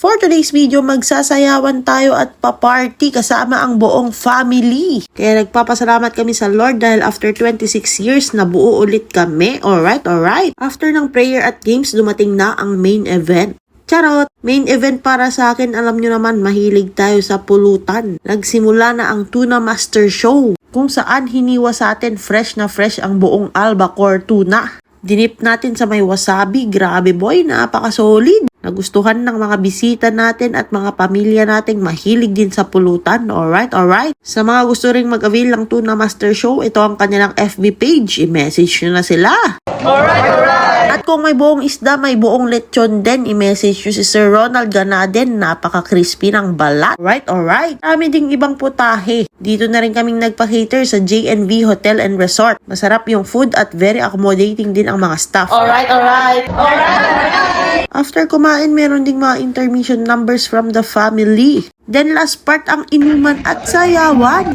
For today's video, magsasayawan tayo at paparty kasama ang buong family. Kaya nagpapasalamat kami sa Lord dahil after 26 years, nabuo ulit kami. Alright. After ng prayer at games, dumating na ang main event. Charot! Main event para sa akin, alam nyo naman, mahilig tayo sa pulutan. Nagsimula na ang Tuna Master Show, kung saan hiniwa sa atin fresh na fresh ang buong albacore tuna. Dinip natin sa may wasabi, grabe boy, napaka-solid. Nagustuhan ng mga bisita natin at mga pamilya nating mahilig din sa pulutan. Alright. Sa mga gusto ring mag-avail ng Tuna Master Show, ito ang kanilang FB page. I-message nyo na sila. Alright. At kung may buong isda, may buong lechon din, i-message nyo si Sir Ronald Ganaden. Napaka-crispy ng balat. Alright. Kami ding ibang putahe. Dito na rin kaming nagpa-cater sa JNV Hotel and Resort. Masarap yung food at very accommodating din ang mga staff. Alright. After kumain, meron ding mga intermission numbers from the family. Then last part ang inuman at sayawan.